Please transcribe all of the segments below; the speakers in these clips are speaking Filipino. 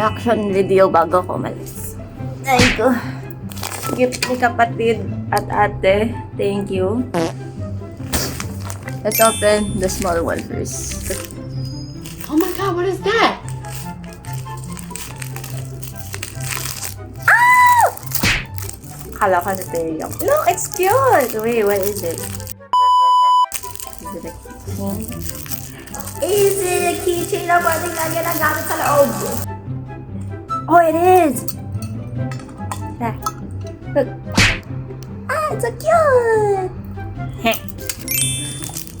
reaction video bago ko umalis. Ay ko. Gift ni kapatid at ate. Thank you. Let's open the small one first. Oh my god, what is that? Kala ko sa Teriyong. Look, it's cute! Wait, what is it? Is it a keychain? Is it a keychain na pwedeng lagyan ng gamit sa loob? Oh, it is! Yeah. Look. Ah, it's so cute! Heh.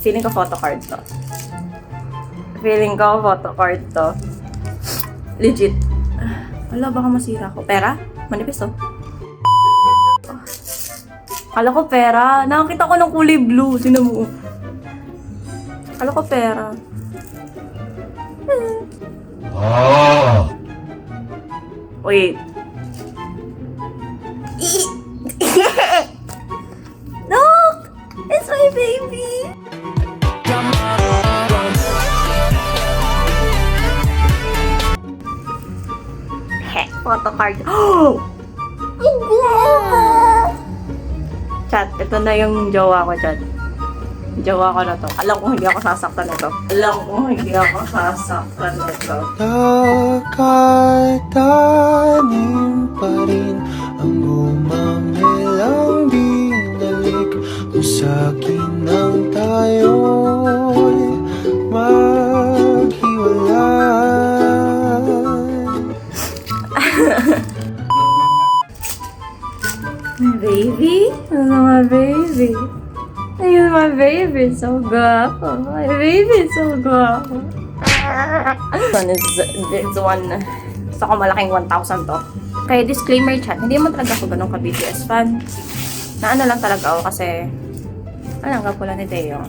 Feeling ko photo card to. Feeling ko photo card to. Legit. Wala, baka masira ko. Pera? Manipis oh. Kala ko pera. Nakakita ko ng kulay blue. Sino mo? Kala ko pera. Oh! Wait. Look! It's my baby! Heh, photo card. Oh! Chat, ito na yung jowa ko, chat. Jowa ko na to. Alam ko hindi ako sasaktan nito. Alam ko hindi ako sasaktan nito. Nakatanim pa rin ang umamelang binalik kung sa'kin ang tayo'y maghiwalay. My baby? Ano my baby? Ayun, my baby. So guwapo. My baby, so guwapo. This one. Gusto ko malaking 1,000 to. Kaya disclaimer chat, hindi mo talaga ako ganun ka-BTS fan. Na ano lang talaga ako kasi alam ka pula ni Teo.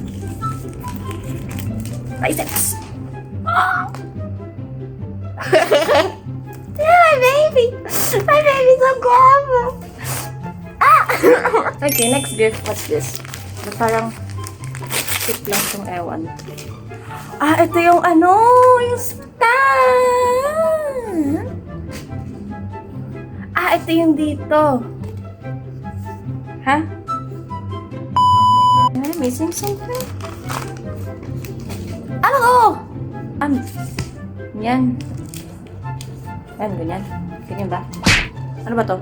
Biceps! Oh! My baby! My baby so guwapo! Okay, next gift. What's this? Parang tip lang itong ewan. Ah, ito yung ano, yung stand! Ah, ito yung dito. Ha? Am I missing something? Ano ko? Yan. Yan, ganyan. Ganyan ba? Ano ba to?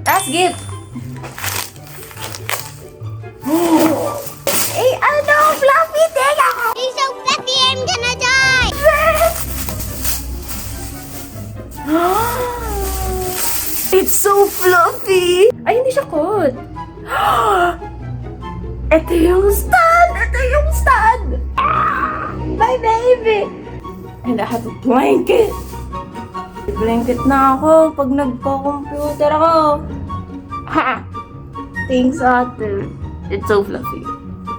Last gift! Hey, ano? Fluffy thing ako! He's so fluffy, I'm gonna die! It's so fluffy! Ay, hindi siya coat. Ito yung stand! Ito yung stand! My baby! And I have a blanket! Blanket na ako pag nagko-computer ako. Ha! Thanks, ate. It's so fluffy.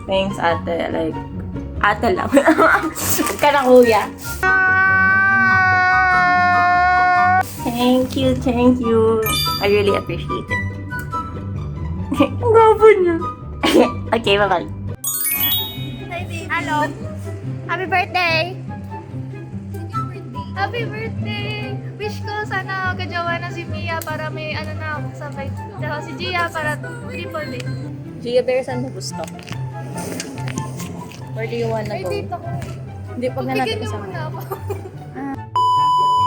Thanks, ate. Like, ate lang. Huwag ka na, kuya. Thank you, thank you. I really appreciate it. Ang gabo niya. Okay, bye-bye. Hello. Happy birthday! Happy birthday! Wish ko sana kajawa na si Mia para may ano na ako sabay. Tsaka si Gia para triple day. Gia Bear, saan mo gusto? Where do you wanna Ay, go? dito ko. Hindi, pag na natin Bigyan niyo kasama. muna ako.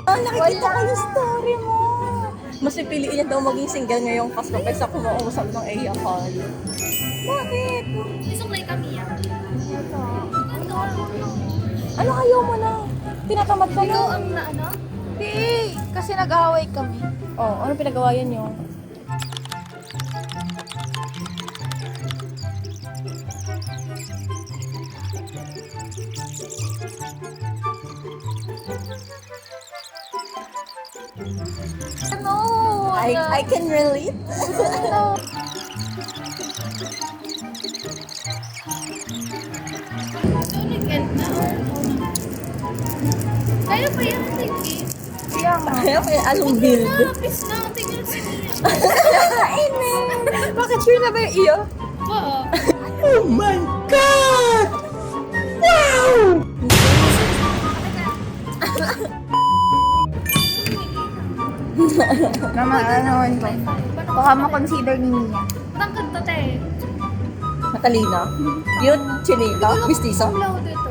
Oh, nakikita ko yung story mo. Mas pipiliin niya daw maging single ngayong Pasko kaysa kumausap ng Aya Call. Bakit? Isuklay kami yan. Ano ayaw mo na? Tinatamad ka na. Ikaw ang na ano? Hindi, kasi nag-away kami. Oh, ano pinagawayan niyo? Ano? I can relate. Ano? Weekend na. Kaya pa yan, sige. Kaya nga. Kaya pa yung along build. Napis na, tingnan sa niya. Bakit sure na ba yung iyo? Oo. Oh my God! Wow! Mama, ano ko. Baka makonsider ni Mia. Tangkad to, te. Matalino. Cute, chinita, mistiso.Ulaw dito.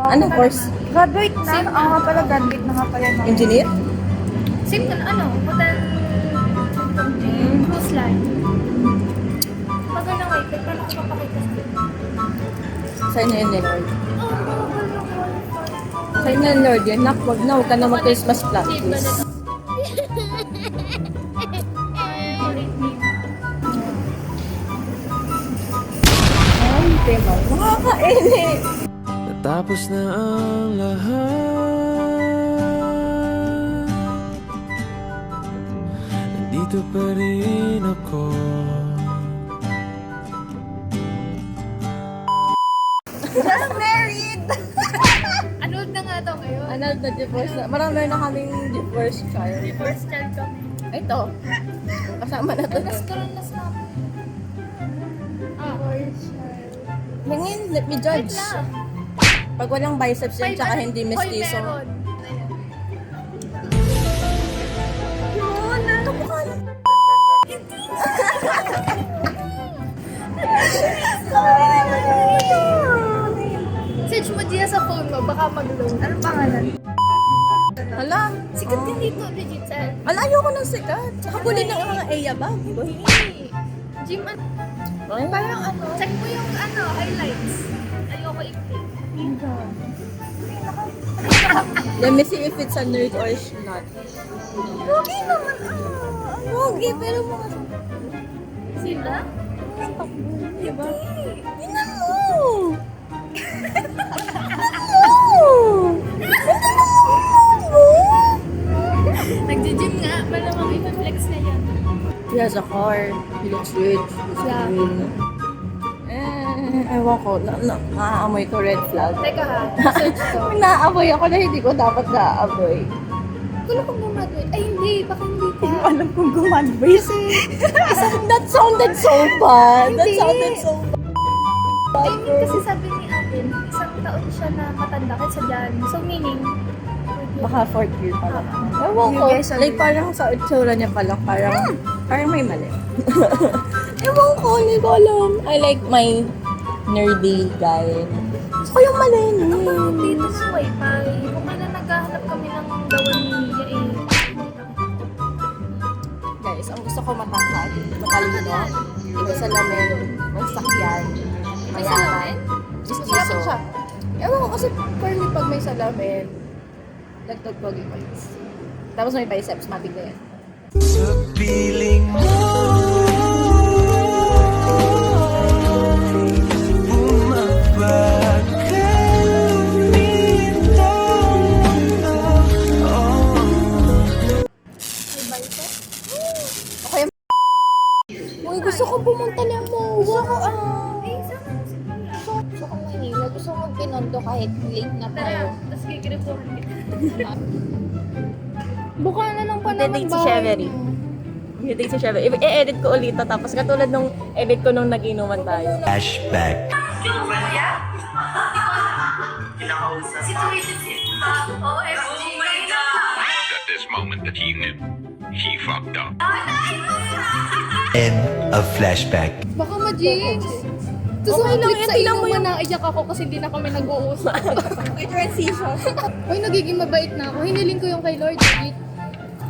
Anong course? Graduate na. Oo nga pala, graduate na nga pala. No? Engineer? Same na, hotel, cruise line. Pag ano, wait, paano ko papakita sa'yo? Sa'yo na yun, Lord. Oh, bawal na qualify. Sa'yo na, Lord. Yan, nak, wag na. Huwag ka na mag-Christmas Save ba practice. na to? Ay, tema. Makakainit. Natapos na ang lahat, nandito pa rin ako. Married! Annulled na nga to ngayon. Ano na divorce na? Marami na kaming divorce child. First child kami. Ito. Kasama na to. Tapos karoon na sa first child. Hingin, let me Wait judge. lang. Pag walang biceps yun, tsaka hindi Hoy, mestizo. meron. Search mo diya sa phone mo, baka mag-load. Ano pangalan? Hala. Sikat din dito, legit sir. Ala, ayoko ng sikat. Habulin ng mga Eya ba? Gym, ano? Ay, Parang ano, check mo yung highlights. Ayoko i-click. let me see if it's a nerd or not. Okay naman. Okay, pero mga... Sila? Diba? Tingnan mo! Nag-gym nga, malamang ipa-flex na yan. He has a car. He looks rich. He's Yeah. green. Ewan ko. Naaamoy ko red flag. Teka ha, search ko. May naaamoy ako na hindi ko dapat naaamoy. Kulo kong gumaduate. Ay hindi, baka hindi Hindi ko pa. alam kung gumadboy. That sounded so bad. That Hindi. sounded so bad. I mean kasi sabi ni Atin, isang taon siya na matanda kaysa dyan. So meaning, Baka fourth year pa lang. Ewan ko. You guys are Like parang sa itsura niya pa lang. Parang may mali. Ewan ko. Hindi ko alam. I like my nerdy guy. Gusto ko yung mali. dito sa wifi, kung ano naghahanap kami ng dawan ni Mia eh. Guys, ang gusto ko matangkad. Matalino. Hindi sa lamin. Magsakyan. May salamin? Mistiso. Ewan ko kasi curly pag may salamin. Dagdag pogi points. Tapos may biceps. Matig na yan. Sa piling mo bumabag ganitong mundo. Okay. Uy, gusto ko pumunta lang mo. Gusto ko, Eh, sama mo si Mia. gusto ko Manila. Gusto ko magpinondo kahit late na tayo. Tara, tapos kikiripuhan kita. Buka na lang pa Date si Chevery. Date si Chevery. I-edit ko ulit to, tapos katulad nung edit ko nung nag-inuman tayo. Flashback. At this moment that he knew, he fucked up. End of flashback. Baka ma-jinx. Tapos Okay lang, click sa tingnan mo inuman na iyak ako kasi hindi na kami nag-uusap. May transition. Uy, nagiging mabait na ako. Hiniling ko yung kay Lord Jit.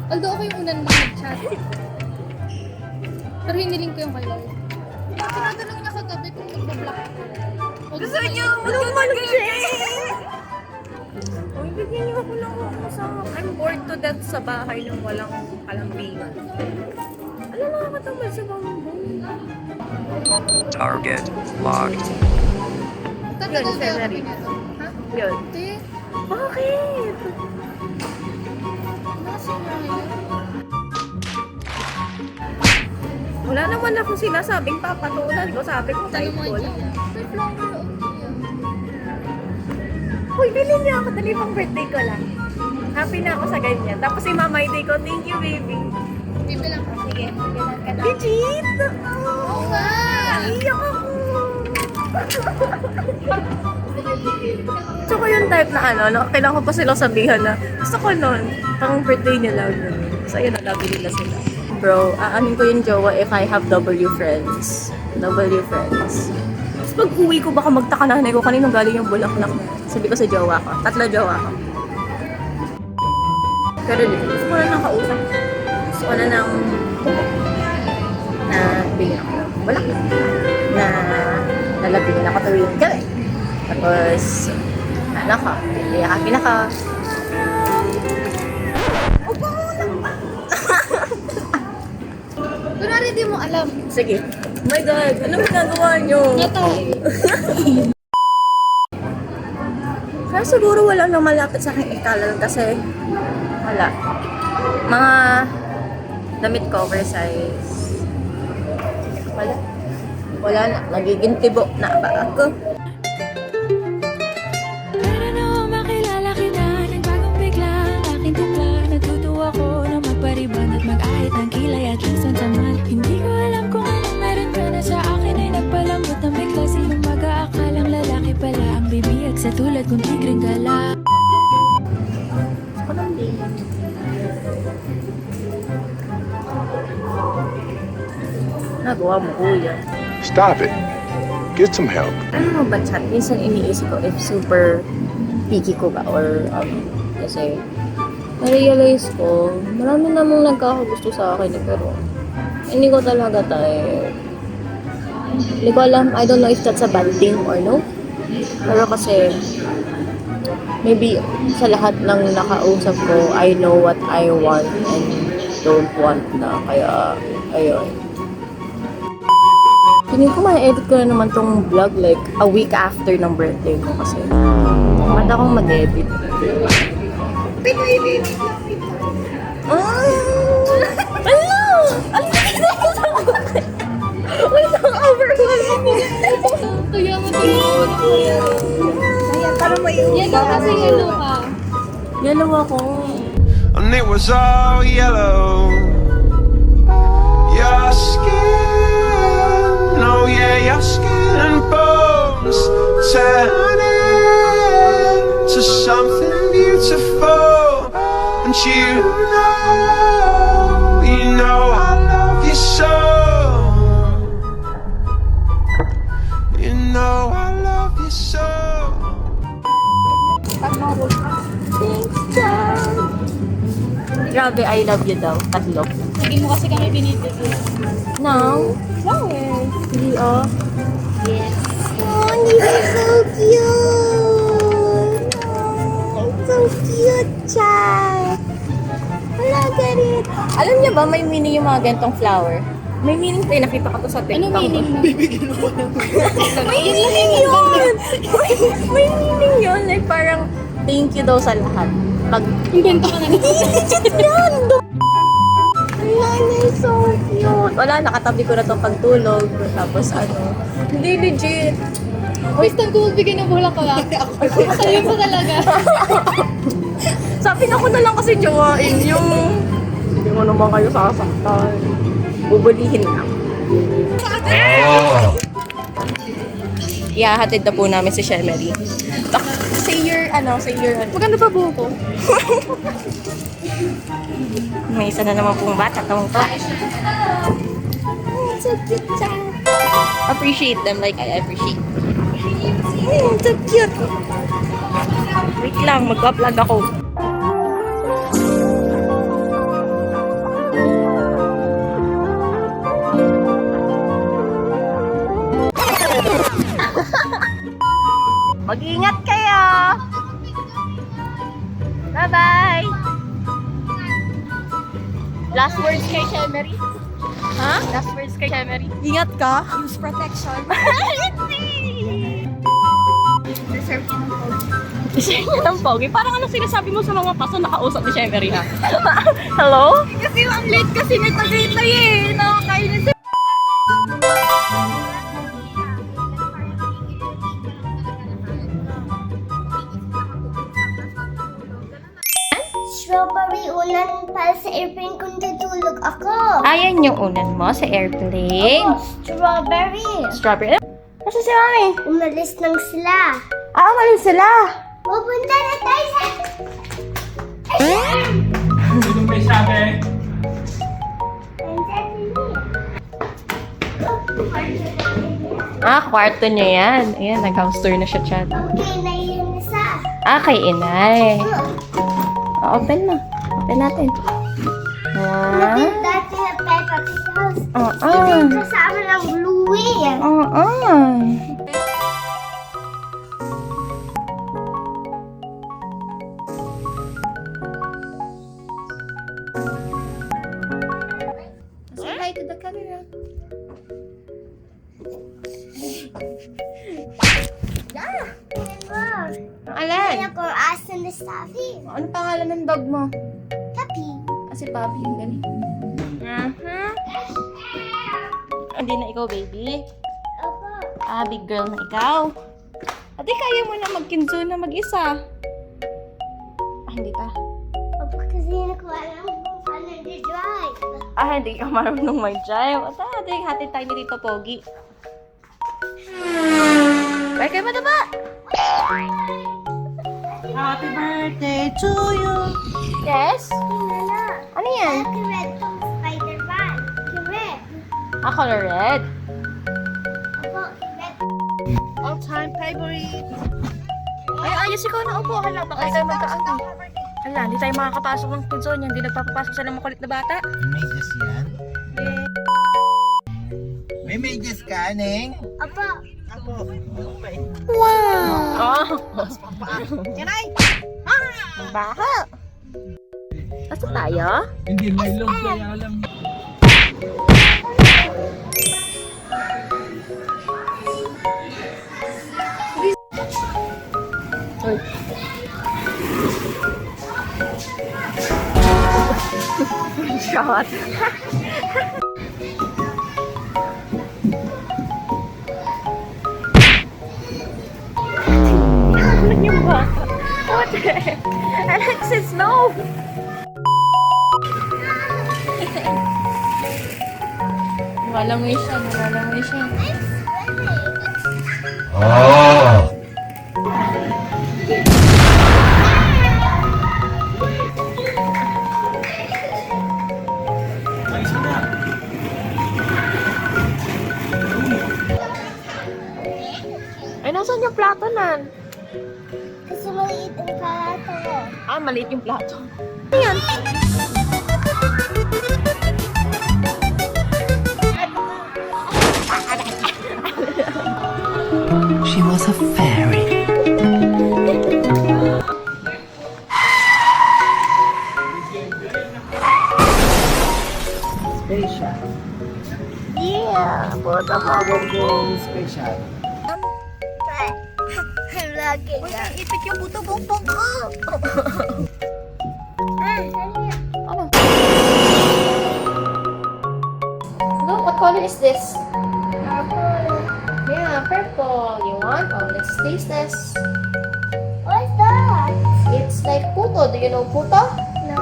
Although ako yung unang mag-chat. Pero hiniling ko yung kay Lord. Tinatanong niya kagabi kung mag-block ako. Gusto niyo? Uy, bigyan niyo ako ng sa... I'm bored to death sa bahay nung walang kalambingan. Ano nakakatambal sa bamboo? Target locked. Tatagal Yun, kaya February. kami nito. Ha? Yun. Te? Bakit? Nasa na yun? Wala naman akong sinasabing papatulan ko. Sabi ko, Tanong mo typeful. dyan. May flower on niya. Uy, bilhin niyo ako. Dali pang birthday ko lang. Happy na ako sa ganyan. Tapos si Mama Day ko, thank you, baby. Bibi lang. Sige, ganun ka na. Legit! Oo nga! Iyak ako! Gusto ko yung type na ano, kailangan ko pa silang sabihan na gusto ko nun, pang birthday niya lang. So, yun, nagabili na sila. Bro, aanin ko yung jowa if I have W friends. W friends. Tapos pag uwi ko, baka magtaka nanay ko kanino galing yung bulaklak na. Sabi ko sa jowa ko. 3 jowa ko. Pero gusto ko na nang kausap. Gusto ko na nang na bigyan ako ng bulaklak. Na nalabigyan ako tuwing gabi. Tapos, ano ka, iyakapin ako. Kunwari di mo alam. Sige. Oh my God, ano ginagawa niyo? Kaya siguro wala nang malapit sa aking ikalal kasi wala. Mga damit ko oversize. Wala. Wala na. Nagiging tibo na ba ako? Para na makilala kita, nagbagong bigla ang aking timpla. Natutuwa ko na magpariban at mag-ahit ang kilay at least once a month. Hindi ko alam kung anong meron ka na sa akin ay nagpalambot ng bigla. Sinong mag-aakalang lalaki pala ang bibiyag sa tulad kong tigring gala. Nagawa mo, kuya. Stop it. Get some help. Ano mo ba, chat? Minsan iniisip ko if super picky ko ba or kasi na-realize ko, marami namang nagkakagusto sa akin pero hindi ko talaga tayo. Hindi ko alam, I don't know if that's a bad thing or no. Pero kasi maybe sa lahat ng nakausap ko, I know what I want and don't want na. Kaya, ayun. Tingin ko ma-edit ko na naman tong vlog like a week after ng birthday ko kasi mata akong mag-edit. Pinoy-edit lang ito. Hello! Wait, ang overwhelming. Tuya mo, tuya mo. Ayan, para may Yellow kasi yellow ka. Yellow ako. And it was all yellow. Your skin, oh yeah, your skin and bones turning to something beautiful. And you know I love you so. You know I love you so. Thanks, John. Grabe, I love you daw. 3. Hindi mo kasi kami binibigyan. No? Flowers. Hindi, oh. Yes. Oh, these are so cute. Oh, so cute, chat. Wala, ganit. Alam niyo ba, may meaning yung mga gantong flower? May meaning tayo, nakita ko to sa TikTok. Ano meaning mo? May meaning yun! May meaning yun. Like, parang, thank you daw sa lahat. Pag, Invento ka na nito. yan! Wala, they're so cute. Wala, nakatabi ko na to pagtulog. Tapos, hindi legit. First time ko magbigay ng bulaklak. Sabihin mo talaga. Sabi na ko na lang kasi jowain yung hindi mo naman kayo sasaktan. Bubulihin lang. Ihahatid na po namin si Shemery. Say your. Maganda pa buko. May isa na naman pong bata. Tawang to. So cute siya. Appreciate them like I appreciate. So cute. Wait lang, mag-upload ako. Mag-ingat kayo! Bye-bye! Last words kay Shemery? Ha? Last words kay Shemery? Ingat ka! Use protection! Deserve niya ng pogi. Deserve niya ng pogi? Parang anong sinasabi mo sa mga paso nakausap ni Shemery ha? Hello? Kasi ang late kasi ni Tagaytay eh. Nakakainis. Strawberry ulan para sa airplane kung tutulog ako. Ayan yung unan mo sa airplane. Strawberry. Strawberry. Nasa si Mami? Umalis lang sila. Umalis sila. Pupunta na tayo sa... Sino may sabi? Kwarto niya yan. Ayan, nag-house tour na siya, chat. Okay na yun isa. Kay inay. Open na. Open natin. Look at that in a Peppa Pig house. Kasama ng Bluey. Say hi to the camera. Ang alin? Kaya ko asan na Staffy. Ano pangalan ng dog mo? Happy. Si Papi yung galing. Hindi na ikaw, baby. Opo. Big girl na ikaw. Ate, kaya mo na mag-kinzo na mag-isa. Hindi pa. Opo, kasi hindi ko alam kung paano i-drive. Hindi ka marunong mag-drive. Ate, hatid tayo dito, Pogi. Bye kayo, mataba! Happy birthday to you. Yes? Nana, Ano yan? red tong Spider-Man. Red. Color red. Opo, red. All-time favorite. Ayos ikaw na upo. Hala, baka tayo magkaano. Hala, hindi tayo makakapasok ng kinzo niya. Hindi nagpapapasok sa makulit na bata. May medyas yan? May medyas ka, Neng? Opo. Ako. Yanay! Baha. Basta tayo? Hindi, may long kaya lang. Shot. Ano yung bata? What the heck? Alexis, no! Nalangoy siya, nalangoy siya. Ay, nasan yung plato nan? Kasi maliit ang kalato mo. Maliit yung plato. Ayan. She was a fairy. Special. Yeah, puta pa mo. Special. Lagi na. Ipit yung puto bongbong ko. Ano? Look, what color is this? Yeah, purple. You want? Let's taste this. What's that? It's like puto. Do you know puto? No.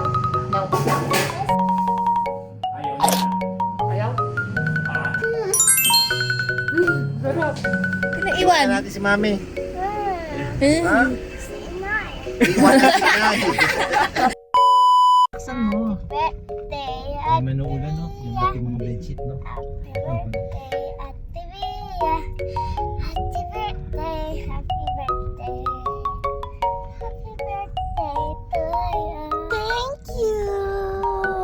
No. Ayaw? Sarap. Iwan natin si Mami. Ha? Sinay. Saan mo? Birthday, Ay, manuulan, no? Yung dating mga bedsheet, no? happy birthday, Ate Via. Happy birthday, happy birthday. Happy birthday to you. Thank you.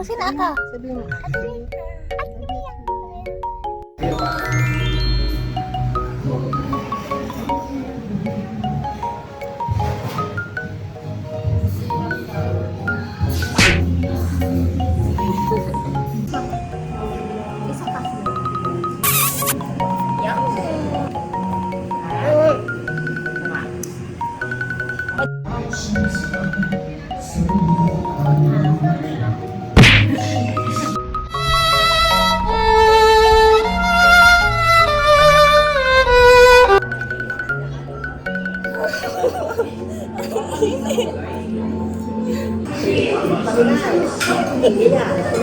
Sino ako? Sabi mo. Ate Via.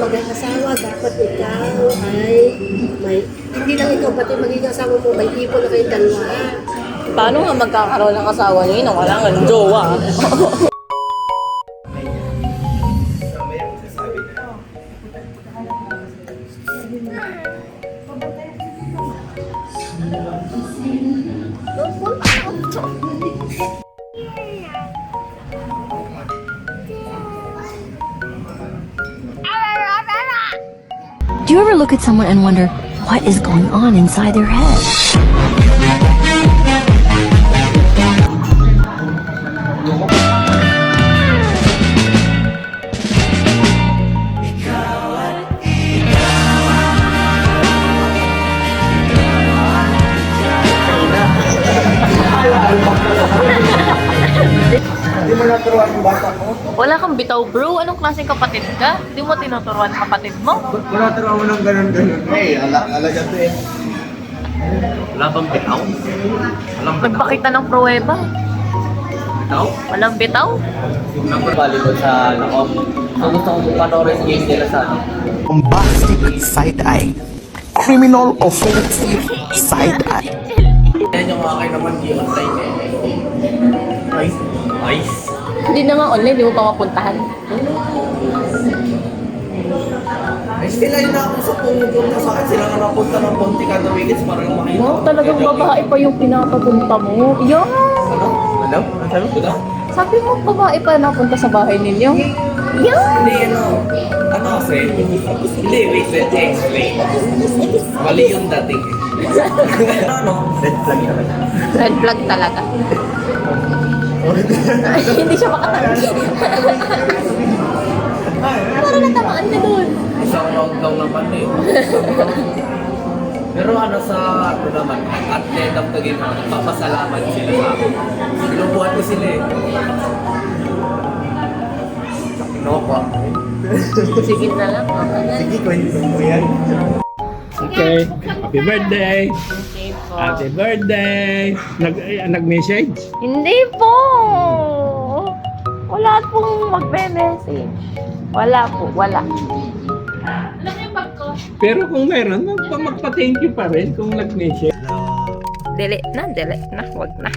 Mag-asawa, dapat ikaw ay may, hindi lang ikaw, pati magiging asawa mo, may ipon na kayong dalawa. Paano nga magkakaroon ng asawa niyo nang wala nga ng jowa? Do you ever look at someone and wonder what is going on inside their head? Wala kang bitaw, bro. Anong klaseng kapatid ka? Di mo tinuturuan kapatid mo? Wala tira mo ng ganun-ganun. Eh, alaga to eh. Wala bang bitaw? Walang Nagpakita ng pruweba. bitaw? Walang bitaw? Number volleyball sa ano ko. So gusto kong panoorin yung game nila sa ano. Bombastic side-eye. Criminal offensive side-eye. Yan yung mga kayo naman di online eh. Ice? Ice? Hindi naman online, di mo pa mapuntahan. Ay, sila yung nakakusap pumunta sa akin. Sila nga napunta ng Ponte kada weekends para lang makita. Wow, talagang babae pa yung pinapapunta mo. Yan! Ano? Ano? Ano sabi mo? Ano? Sabi mo, babae pa napunta sa bahay ninyo. Yan! Hindi, ano? Ano kasi? Hindi, wait, let me explain. Mali yung dating. Ano? Red flag talaga. Red flag talaga. Hindi siya makatanggi. Parang natamaan na dun. Isang round lang naman eh. Pero ano sa ano naman, at the end of the game, papasalamat sila sa akin. Pinubuhat ko sila eh. No po. Sige na lang. Sige, kwento mo yan. Okay. Happy birthday! Happy birthday! Nag-message? Hindi po. Wala pong magme-message. Wala po, wala. Pero kung meron, magpa-thank you pa rin kung nag-message. Delete na, wag na.